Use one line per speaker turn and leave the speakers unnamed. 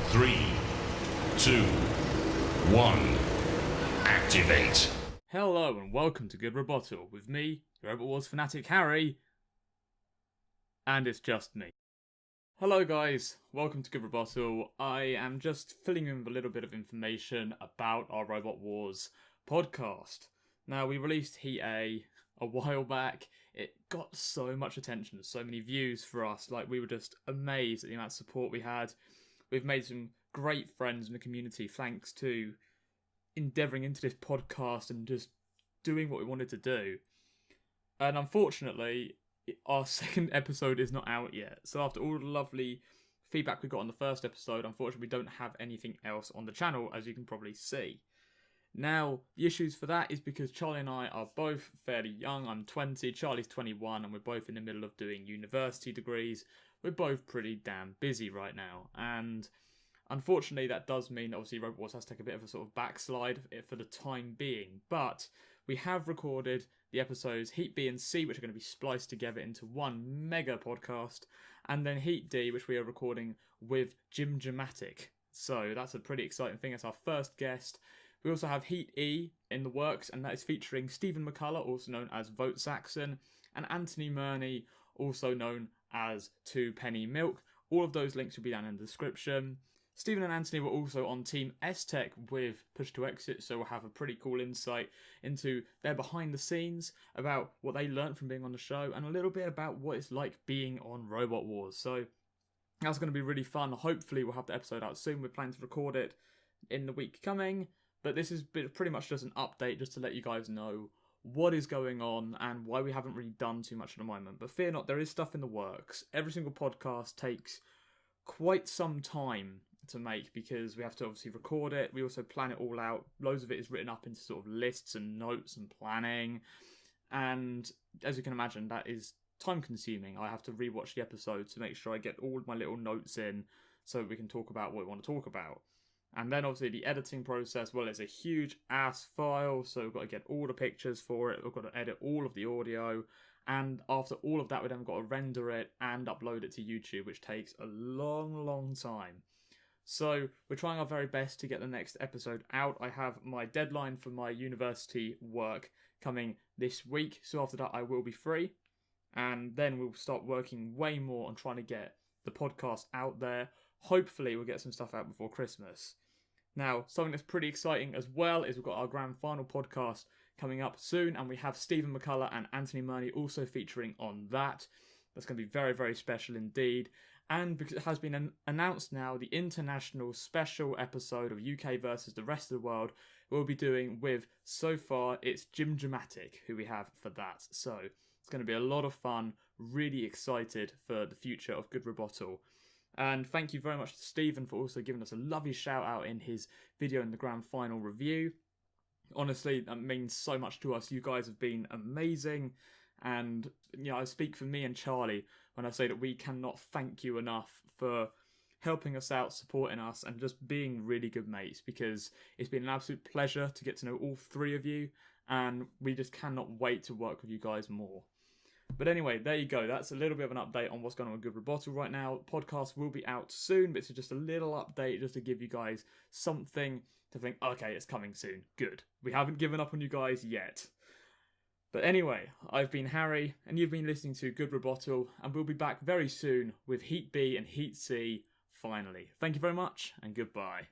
3, 2, 1, activate.
Hello and welcome to Good Robottal with me, your Robot Wars fanatic Harry, and it's just me. Hello guys, welcome to Good Robottal. I am just filling in with a little bit of information about our Robot Wars podcast. Now, we released Heat A while back. It got so much attention, so many views for us. Like, we were just amazed at the amount of support we had. We've made some great friends in the community thanks to endeavouring into this podcast and just doing what we wanted to do. And unfortunately, our second episode is not out yet. So after all the lovely feedback we got on the first episode, unfortunately we don't have anything else on the channel, as you can probably see. Now, the issues for that is because Charlie and I are both fairly young. I'm 20, Charlie's 21, and we're both in the middle of doing university degrees. We're both pretty damn busy right now, and unfortunately that does mean obviously Robot Wars has to take a bit of a sort of backslide for the time being, but we have recorded the episodes Heat B and C, which are going to be spliced together into one mega podcast, and then Heat D, which we are recording with Jim Dramatic. So that's a pretty exciting thing. It's our first guest. We also have Heat E in the works, and that is featuring Stephen McCullough, also known as Vote Saxon, and Anthony Murney, also known as Two Penny Milk. All of those links will be down in the description. Stephen and Anthony were also on Team S-Tech with Push to Exit, so we'll have a pretty cool insight into their behind the scenes, about what they learned from being on the show, and a little bit about what it's like being on Robot Wars. So that's going to be really fun. Hopefully we'll have the episode out soon. We're planning to record it in the week coming, but this is pretty much just an update just to let you guys know what is going on and why we haven't really done too much at the moment. But fear not, there is stuff in the works. Every single podcast takes quite some time to make because we have to obviously record it. We also plan it all out. Loads of it is written up into sort of lists and notes and planning. And as you can imagine, that is time consuming. I have to rewatch the episodes to make sure I get all my little notes in so we can talk about what we want to talk about. And then obviously the editing process, well, it's a huge ass file, so we've got to get all the pictures for it, we've got to edit all of the audio, and after all of that we then got to render it and upload it to YouTube, which takes a long time. So we're trying our very best to get the next episode out. I have my deadline for my university work coming this week, so after that I will be free, and then we'll start working way more on trying to get the podcast out there. Hopefully we'll get some stuff out before Christmas. Now, something that's pretty exciting as well is we've got our grand final podcast coming up soon, and we have Stephen McCullough and Anthony Murney also featuring on that. That's going to be very special indeed. And because it has been announced now, the international special episode of UK versus the rest of the world we'll be doing with, so far, it's Jim Dramatic who we have for that. So it's going to be a lot of fun. Really excited for the future of Good Robottal. And thank you very much to Stephen for also giving us a lovely shout out in his video in the grand final review. Honestly, that means so much to us. You guys have been amazing. And, you know, I speak for me and Charlie when I say that we cannot thank you enough for helping us out, supporting us, and just being really good mates, because it's been an absolute pleasure to get to know all three of you, and we just cannot wait to work with you guys more. But anyway, there you go. That's a little bit of an update on what's going on with Good Robottal right now. The podcast will be out soon, but it's just a little update just to give you guys something to think, okay, it's coming soon. Good. We haven't given up on you guys yet. But anyway, I've been Harry, and you've been listening to Good Robottal, and we'll be back very soon with Heat B and Heat C finally. Thank you very much, and goodbye.